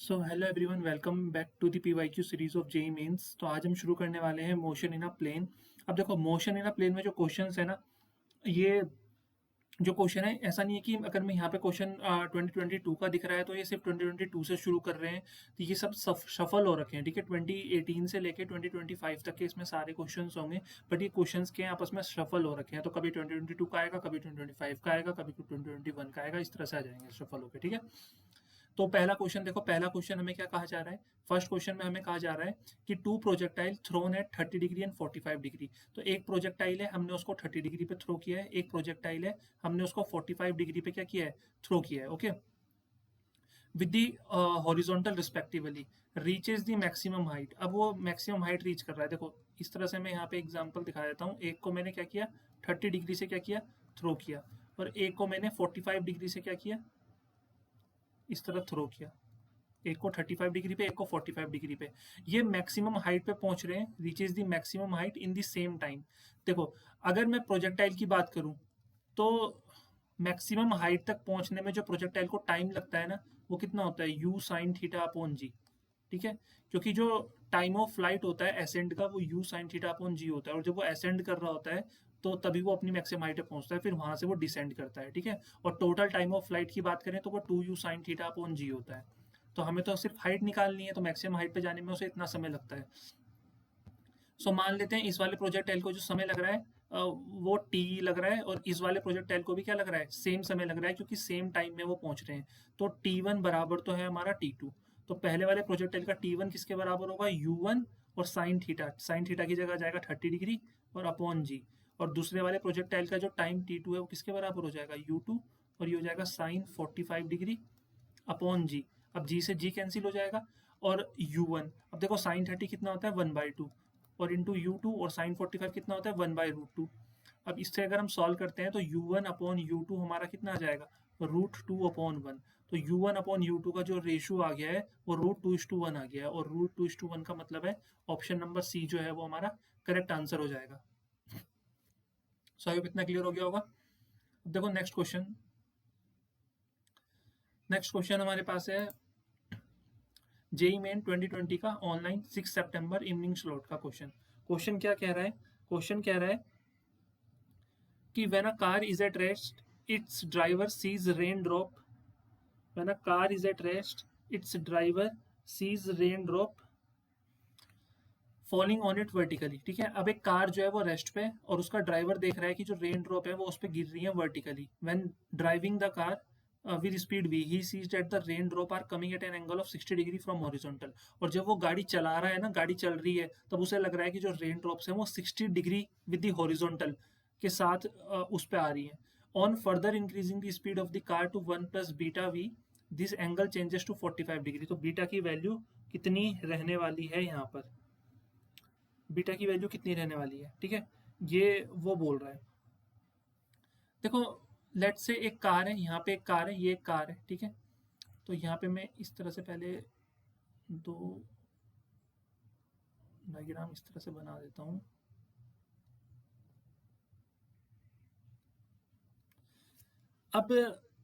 So hello everyone, welcome back to the PYQ series of JEE Mains. तो आज हम शुरू करने वाले हैं मोशन इन अ प्लेन। अब देखो, मोशन इन अ प्लेन में जो क्वेश्चंस है ना, ये जो क्वेश्चन है, ऐसा नहीं है कि अगर मैं यहाँ पे क्वेश्चन 2022 का दिख रहा है तो ये सिर्फ 2022 से शुरू कर रहे हैं। तो ये सब सफल हो रखे हैं, ठीक है। 2018 से लेके 2025 तक के इसमें सारे क्वेश्चंस होंगे। बट ये क्वेश्चंस के आपस में सफल हो रखे हैं, तो कभी 2022 का आएगा, कभी 2025 का आएगा, कभी 2021 का आएगा, इस तरह से आ जाएंगे सफल होकर, ठीक है। तो पहला क्वेश्चन देखो, पहला क्वेश्चन हमें क्या कहा जा रहा है। फर्स्ट क्वेश्चन में हमें कहा जा रहा है कि two projectile thrown at 30 degree and 45 degree. तो एक प्रोजेक्टाइल है, हमने उसको 30 डिग्री पे थ्रो किया है। एक प्रोजेक्टाइल है, हमने उसको 45 डिग्री पे क्या किया है, थ्रो किया है। Okay, with the horizontal respectively reaches the maximum height. अब वो मैक्सिमम हाइट रीच कर रहा है। देखो इस तरह से मैं यहाँ पे एग्जांपल दिखा देता हूँ। एक को मैंने क्या किया, 30 डिग्री से क्या किया, थ्रो किया। और एक को मैंने 45 डिग्री से क्या किया, इस तरह थ्रो किया। एक को 35 डिग्री पे, एक को 45 डिग्री पे। ये मैक्सिमम हाइट पे पहुंच रहे हैं, reaches the maximum height in the same time. देखो, अगर मैं प्रोजेक्टाइल की बात करूं तो मैक्सिमम हाइट तक पहुंचने में जो प्रोजेक्टाइल को टाइम लगता है ना, वो कितना होता है, यू साइन थीटा अपॉन जी, ठीक है। क्योंकि जो टाइम ऑफ फ्लाइट होता है एसेंड का, वो यू साइन थीटा अपॉन जी होता है। और जब वो एसेंड कर रहा होता है तो तभी वो अपनी मैक्सिमम हाइट पे पहुंचता है, फिर वहां से वो डिसेंड करता है, ठीक है। और टोटल टाइम ऑफ फ्लाइट की बात करें तो वो 2u साइन थीटा अपॉन जी होता है। तो हमें तो सिर्फ हाइट निकालनी है, तो मैक्सिमम हाइट पे जाने में उसे इतना समय लगता है। सो मान लेते हैं इस वाले प्रोजेक्टाइल को जो समय लग रहा है वो टी लग रहा है, और इस वाले प्रोजेक्टाइल को भी क्या लग रहा है, सेम समय लग रहा है, क्योंकि सेम टाइम में वो पहुंच रहे हैं। तो T1 बराबर तो है हमारा T2। तो पहले वाले प्रोजेक्टाइल का T1 किसके बराबर होगा, U1 और साइन थीटा। साइन थीटा की जगह जाएगा 30 डिग्री और अपॉन जी। और दूसरे वाले प्रोजेक्टाइल का जो टाइम T2 है वो किसके बराबर हो जाएगा, U2। और ये हो जाएगा साइन 45 डिग्री अपॉन जी। अब जी से जी कैंसिल हो जाएगा। और U1, अब देखो साइन 30 कितना होता है, 1/2। और इंटू U2, और साइन 45 कितना होता है, 1/√2। अब इससे अगर हम सॉल्व करते हैं तो U1 अपॉन U2 हमारा कितना आ जाएगा, √2/1। तो U1 अपॉन U2 का जो रेशियो आ गया है वो √2:1 आ गया है। और √2:1 का मतलब है ऑप्शन नंबर सी जो है वो हमारा करेक्ट आंसर हो जाएगा। सो आई होप इतना क्लियर हो गया होगा। अब देखो नेक्स्ट क्वेश्चन। नेक्स्ट क्वेश्चन हमारे पास है जेई मेन 2020 का ऑनलाइन 6 सितंबर इवनिंग स्लॉट का क्वेश्चन। क्वेश्चन क्या कह रहा है, क्वेश्चन कह रहा है कि when a car is at rest its driver sees rain drop. When a car is at rest its driver sees rain drop falling on it vertically, ठीक है। अब एक कार जो है वो रेस्ट पे, और उसका ड्राइवर देख रहा है कि जो रेन ड्रॉप है वो उस पर गिर रही है vertically. When driving the car with speed v he sees that the rain drop are coming at an angle of 60 degree from horizontal. और जब वो गाड़ी चला रहा है ना, गाड़ी चल रही है, तब उसे लग रहा है कि जो रेन ड्रॉप्स हैं वो 60 डिग्री विद द हॉरिजॉन्टल के साथ उस पे आ रही है। On further increasing the speed of the car to 1 plus beta v this angle changes to 45 degree. तो बीटा की वैल्यू कितनी रहने वाली है यहाँ पर, बीटा की वैल्यू कितनी रहने वाली है, ठीक है। ये वो बोल रहा है। देखो, लेट से एक कार है, यहाँ पे एक कार है, ये एक कार है, ठीक है। तो यहाँ पे मैं इस तरह से पहले दो डायग्राम इस तरह से बना देता हूँ। अब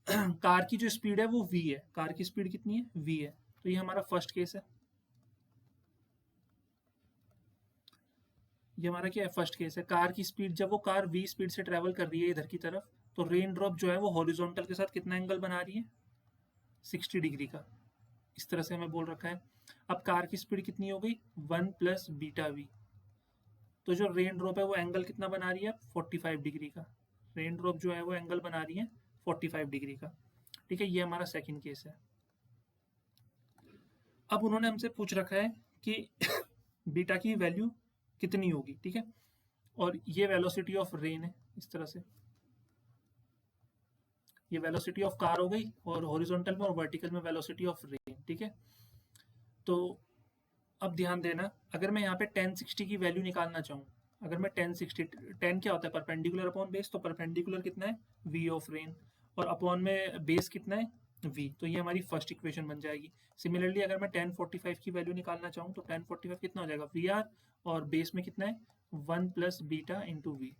कार की जो स्पीड है वो v है। कार की स्पीड कितनी है, v है। तो ये हमारा फर्स्ट केस है। ये हमारा क्या है, फर्स्ट केस है। कार की स्पीड, जब वो कार v स्पीड से ट्रेवल कर रही है इधर की तरफ, तो रेन ड्रॉप जो है वो हॉरिजॉन्टल के साथ कितना एंगल बना रही है, 60 डिग्री का। इस तरह से हमें बोल रखा है। अब कार की स्पीड कितनी हो गई, 1 प्लस बीटा वी। तो जो रेन ड्रॉप है वो एंगल कितना बना रही है, 45 डिग्री का। रेन ड्रॉप जो है वो एंगल बना रही है 45 डिग्री का, ठीक है। ये हमारा सेकंड केस है। अब उन्होंने हमसे पूछ रखा है कि बीटा की वैल्यू कितनी होगी, ठीक है। और ये वेलोसिटी ऑफ रेन है, इस तरह से। ये वेलोसिटी ऑफ कार हो गई, और हॉरिजॉन्टल में और वर्टिकल में वेलोसिटी ऑफ रेन, ठीक है। तो अब ध्यान देना, अगर मैं यहाँ पे 1060 की वैल्यू निकालना चाहूँ, अगर मैं 1060, 10 क्या होता है, परपेंडिकुलर अपॉन बेस। तो परपेंडिकुलर कितना है, वी ऑफ रेन, और अपॉन में बेस कितना है, वी। तो ये हमारी फर्स्ट इक्वेशन बन जाएगी। सिमिलरली अगर मैं 1045 की वैल्यू निकालना चाहूँ तो 1045 कितना हो जाएगा, वी आर, और बेस में कितना है, 1 प्लस बीटा इंटू वी।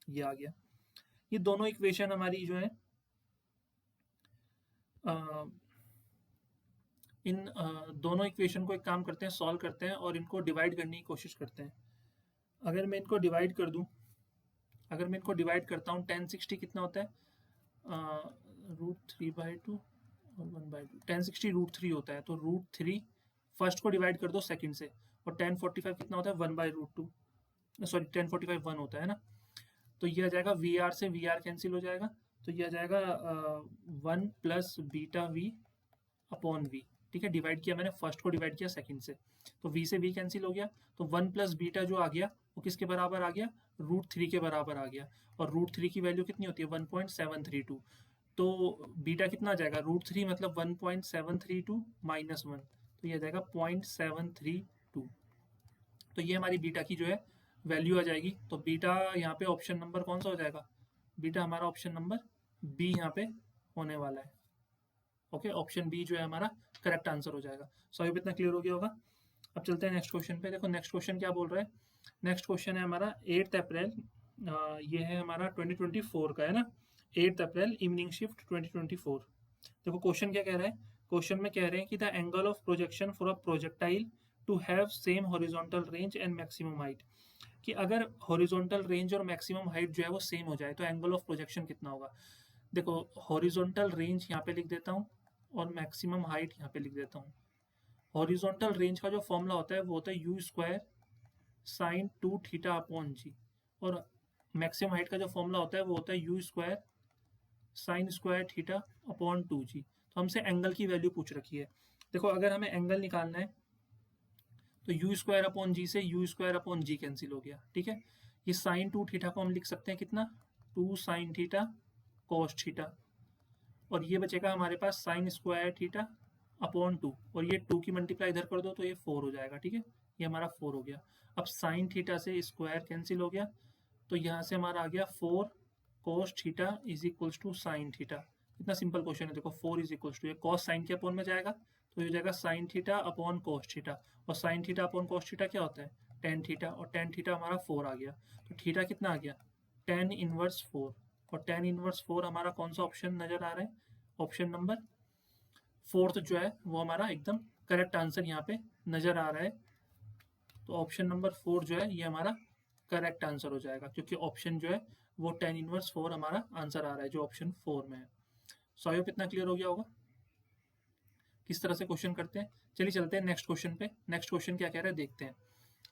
ये आ गया। ये दोनों इक्वेशन हमारी जो है इन दोनों इक्वेशन को एक काम करते हैं, सॉल्व करते हैं और इनको डिवाइड करने की कोशिश करते हैं। अगर मैं इनको डिवाइड कर दूं, अगर मैं इनको डिवाइड करता हूँ, 1060 कितना होता है, √3/2 और 1/2, 1060 √3 होता है, तो √3 फर्स्ट को डिवाइड कर दो सेकंड से, और 1045 कितना होता है, 1/√2, सॉरी 1045 1 होता है ना, तो ये आ जाएगा वी आर से वी आर कैंसिल हो जाएगा, तो ये आ जाएगा 1 plus beta v upon v. ठीक है, डिवाइड किया मैंने, फर्स्ट को डिवाइड किया सेकंड से, तो वी से वी कैंसिल हो गया, तो 1 प्लस बीटा जो आ गया वो किसके बराबर आ गया, √3 के बराबर आ गया, और √3 की वैल्यू कितनी होती है, 1.732, तो बीटा कितना आ जाएगा, √3 मतलब 1.732 माइनस 1, तो ये आ जाएगा 0.732, तो ये हमारी बीटा की जो है वैल्यू आ जाएगी। तो बीटा यहाँ पे ऑप्शन नंबर कौन सा हो जाएगा, बीटा हमारा ऑप्शन नंबर बी यहाँ पे होने वाला है। ओके, ऑप्शन बी जो है हमारा करेक्ट आंसर हो जाएगा। सो अभी इतना क्लियर हो गया होगा। अब चलते हैं नेक्स्ट क्वेश्चन पे। देखो नेक्स्ट क्वेश्चन क्या बोल रहा है, नेक्स्ट क्वेश्चन है हमारा 8 अप्रैल, ये है हमारा 2024 का है ना, 8 अप्रैल इवनिंग शिफ्ट 2024। देखो क्वेश्चन क्या कह रहा है, क्वेश्चन में कह रहे हैं कि the angle of projection for a projectile to have same horizontal range and maximum height, कि अगर हॉरिजॉन्टल रेंज और मैक्सिमम हाइट जो है वो सेम हो जाए तो एंगल ऑफ प्रोजेक्शन कितना होगा। देखो हॉरिजॉन्टल रेंज यहाँ पे लिख देता हूँ और मैक्सिमम हाइट यहाँ पे लिख देता हूँ। हॉरिजॉन्टल रेंज का जो फॉर्मूला होता है वो होता है u square sine 2 theta upon g, और मैक्सिमम हाइट का जो फॉर्मूला होता है वो होता है u square sine square theta upon 2 जी। तो हमसे एंगल की वैल्यू पूछ रखी है। देखो अगर हमें एंगल निकालना है तो यू स्क्वायर अपॉन जी से u square upon g cancel हो गया। ठीक है, ये साइन 2 थीटा को हम लिख सकते हैं कितना, 2 साइन थीटा कॉस थीटा, और ये बचेगा हमारे पास साइन स्क्वायर थीटा अपॉन 2, और ये 2 की मल्टीप्लाई इधर कर दो तो ये 4 हो जाएगा। ठीक है, ये हमारा 4 हो गया। अब साइन थीटा से स्क्वायर कैंसिल हो गया, तो यहाँ से हमारा आ गया 4 cos theta is equals to sine theta. इतना सिंपल क्वेश्चन है। देखो 4 इज इक्वल्स टू, ये कॉस साइन के अपॉन में जाएगा तो ये हो जाएगा sine theta upon cos theta, और sine theta upon cos theta क्या होता है, टेन थीटा, और टेन थीटा हमारा 4 आ गया, तो थीटा कितना आ गया, टेन इनवर्स 4, और टेन इनवर्स 4 हमारा कौन सा ऑप्शन नजर आ रहा है, ऑप्शन नंबर फोर्थ जो है वो हमारा एकदम करेक्ट आंसर यहाँ पे नजर आ रहा है। तो ऑप्शन नंबर 4 जो है ये हमारा करेक्ट आंसर हो जाएगा, क्योंकि ऑप्शन जो है वो टेन इनवर्स 4 हमारा आंसर आ रहा है जो ऑप्शन 4 में है। सो आई होप इतना क्लियर हो गया होगा किस तरह से क्वेश्चन करते हैं। चलिए चलते हैं नेक्स्ट क्वेश्चन पे। नेक्स्ट क्वेश्चन क्या कह रहा है देखते हैं।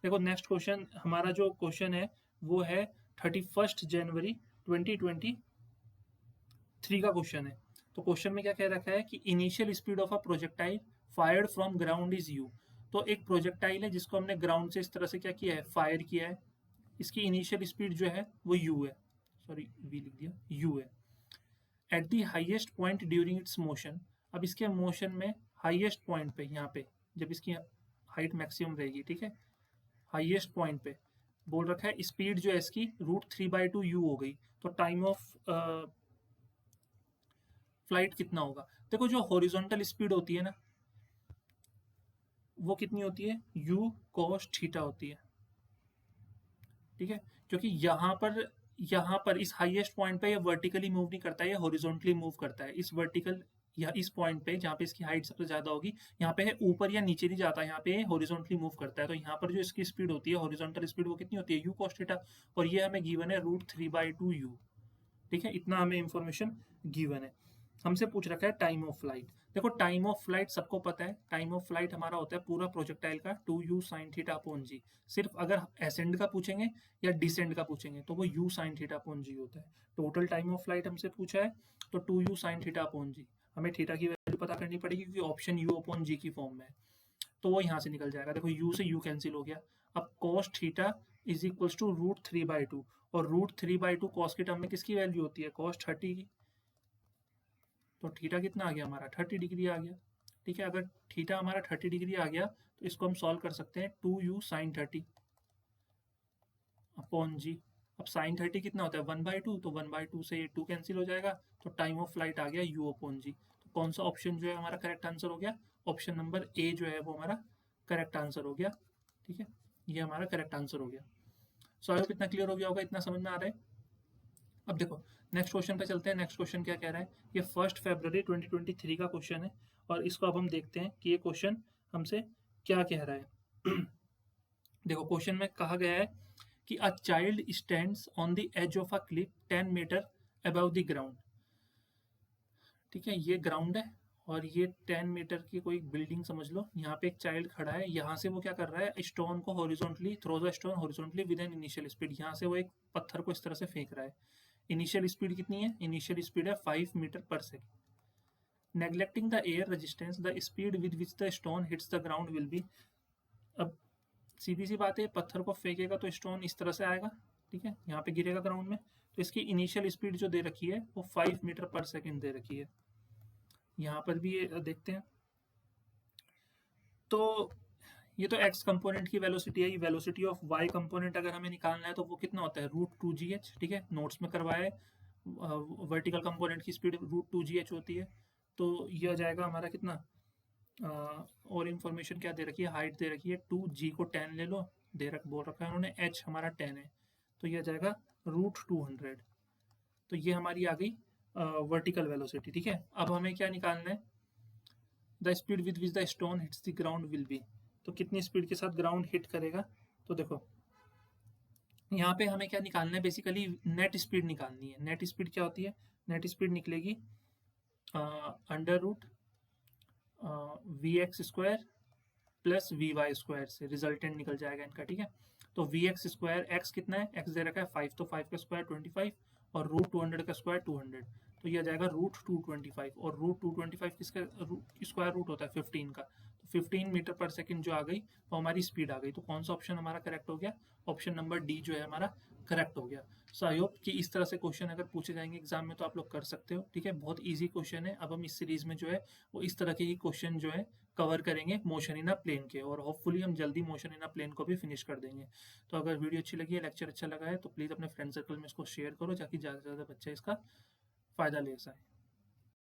देखो नेक्स्ट क्वेश्चन हमारा जो क्वेश्चन है वो है 31 जनवरी 2023 का क्वेश्चन है। तो क्वेश्चन में क्या कह रखा है कि initial speed of a projectile fired from ground is you. तो एक प्रोजेक्टाइल है जिसको हमने ग्राउंड से इस तरह से क्या किया है, फायर किया है। इसकी इनिशियल स्पीड जो है वो यू है, सॉरी वी लिख दिया, यू है। At the highest point during its motion, अब इसके मोशन में हाईएस्ट पॉइंट पे, यहाँ पे जब इसकी हाइट मैक्सिमम रहेगी, ठीक है, हाईएस्ट पॉइंट पे बोल रखा है स्पीड जो है इसकी √3/2 यू हो गई, तो टाइम ऑफ फ्लाइट कितना होगा। देखो जो हॉरिजॉन्टल स्पीड होती है ना वो कितनी होती है, यू कॉस थीटा होती है। ठीक है, क्योंकि यहाँ पर इस हाईएस्ट पॉइंट पे ये वर्टिकली मूव नहीं करता है, ये हॉरिजॉन्टली मूव करता है। इस वर्टिकल या इस पॉइंट पे जहाँ पे इसकी हाइट सबसे ज्यादा होगी, यहाँ पे है ऊपर या नीचे नहीं जाता, यहाँ पे हॉरिजॉन्टली मूव करता है। तो यहाँ पर जो इसकी स्पीड होती है हॉरिजॉन्टल स्पीड वो कितनी होती है, यू कॉस थीटा, और ये हमें गिवन है √3/2 यू। ठीक है, इतना हमें इंफॉर्मेशन गिवन है। हमसे पूछ रखा है टाइम ऑफ फ्लाइट। देखो टाइम ऑफ फ्लाइट सबको पता है, टाइम ऑफ फ्लाइट हमारा होता है पूरा प्रोजेक्टाइल का 2u साइन थीटा अपॉन जी। सिर्फ अगर एसेंड का पूछेंगे या डिसेंड का पूछेंगे तो वो u साइन थीटा अपॉन जी होता है। टोटल टाइम ऑफ फ्लाइट हमसे पूछा है तो 2u साइन थीटा अपॉन जी, हमें थीटा की वैल्यू पता करनी पड़ेगी क्योंकि ऑप्शन u अपॉन जी की फॉर्म में है, तो वो यहाँ से निकल जाएगा। देखो u से u कैंसिल हो गया। अब cos theta is equals to √3/2, और √3/2 कॉस के टर्म में किसकी वैल्यू होती है, कॉस 30 की, तो थीटा कितना आ गया हमारा 30 डिग्री आ गया। ठीक है, अगर थीटा हमारा 30 डिग्री आ गया तो इसको हम सॉल्व कर सकते हैं 2u साइन 30 अपॉन जी। अब साइन 30 कितना होता है 1/2, तो 1/2 से ये 2 कैंसिल हो जाएगा, तो टाइम ऑफ फ्लाइट आ गया u अपॉन जी। तो कौन सा ऑप्शन जो है हमारा करेक्ट आंसर हो गया, ऑप्शन नंबर ए जो है वो हमारा करेक्ट आंसर हो गया। ठीक है, ये हमारा करेक्ट आंसर हो गया। सो आई होप इतना क्लियर हो गया होगा, इतना समझ में आ रहा है। अब देखो नेक्स्ट क्वेश्चन पे चलते हैं। नेक्स्ट क्वेश्चन क्या कह रहा है, ये 1 फरवरी 2023 का क्वेश्चन है, और इसको अब हम देखते हैं कि ये क्वेश्चन हमसे क्या कह रहा है। देखो क्वेश्चन में कहा गया है कि a child stands on the edge of a cliff 10 metre above the ground. ठीक है, ये ग्राउंड है और ये 10 मीटर की कोई बिल्डिंग समझ लो। यहाँ पे एक चाइल्ड खड़ा है, यहाँ से वो क्या कर रहा है, स्टोन को horizontally throw the stone horizontally with an initial speed. यहाँ से वो एक पत्थर को इस तरह से फेंक रहा है। इनिशियल स्पीड कितनी है, इनिशियल स्पीड है 5 मीटर पर second. Neglecting the air resistance the speed with which the stone hits the ground will be. अब सीधी सी बात है, पत्थर को फेंकेगा तो स्टोन इस तरह से आएगा, ठीक है, यहाँ पे गिरेगा ग्राउंड में। तो इसकी इनिशियल स्पीड जो दे रखी है वो 5 मीटर पर सेकेंड दे रखी है। यहाँ पर भी ये देखते हैं, तो ये तो x कंपोनेंट की वेलोसिटी है। वेलोसिटी ऑफ y कंपोनेंट अगर हमें निकालना है तो वो कितना होता है, √2gh। ठीक है, नोट्स में करवाया है, वर्टिकल कंपोनेंट की स्पीड √2gh होती है। तो ये आ जाएगा हमारा कितना, और इन्फॉर्मेशन क्या दे रखी है, हाइट दे रखी है 2g को 10 ले लो, बोल रखा है उन्होंने, h हमारा 10 है, तो ये आ जाएगा √200। तो ये हमारी आ गई वर्टिकल वेलोसिटी। ठीक है, अब हमें क्या निकालना है, the speed with which the stone hits the ground will be. तो कितनी स्पीड के साथ ग्राउंड हिट करेगा। तो देखो यहाँ पे हमें क्या निकालना है, बेसिकली नेट स्पीड निकालनी है। नेट स्पीड क्या होती है, नेट स्पीड निकलेगी √ vx² प्लस vy² से, रिजल्टेंट निकल जाएगा इनका। ठीक है, तो vx², x कितना है, x दे रखा है 5, तो 5 का स्क्वायर 25 और √200 का स्क्वायर 200, तो ये आ जाएगा √225। और √225 किसका स्क्वायर रूट होता है, 15 का। तो 15 मीटर पर सेकंड जो आ गई वो हमारी स्पीड आ गई। तो कौन सा ऑप्शन हमारा करेक्ट हो गया, ऑप्शन नंबर डी जो है हमारा करेक्ट हो गया। सो आई होप कि इस तरह से क्वेश्चन अगर पूछे जाएंगे एग्जाम में तो आप लोग कर सकते हो। ठीक है, बहुत ईजी क्वेश्चन है। अब हम इस सीरीज में जो है वो इस तरह के ही क्वेश्चन जो है कवर करेंगे मोशन इन अ प्लेन के, और होपफुली हम जल्दी मोशन इन अ प्लेन को भी फिनिश कर देंगे। तो अगर वीडियो अच्छी लगी है, लेक्चर अच्छा लगा है, तो प्लीज़ अपने फ्रेंड सर्कल में इसको शेयर करो ताकि ज़्यादा से ज़्यादा बच्चे इसका फ़ायदा ले सकें।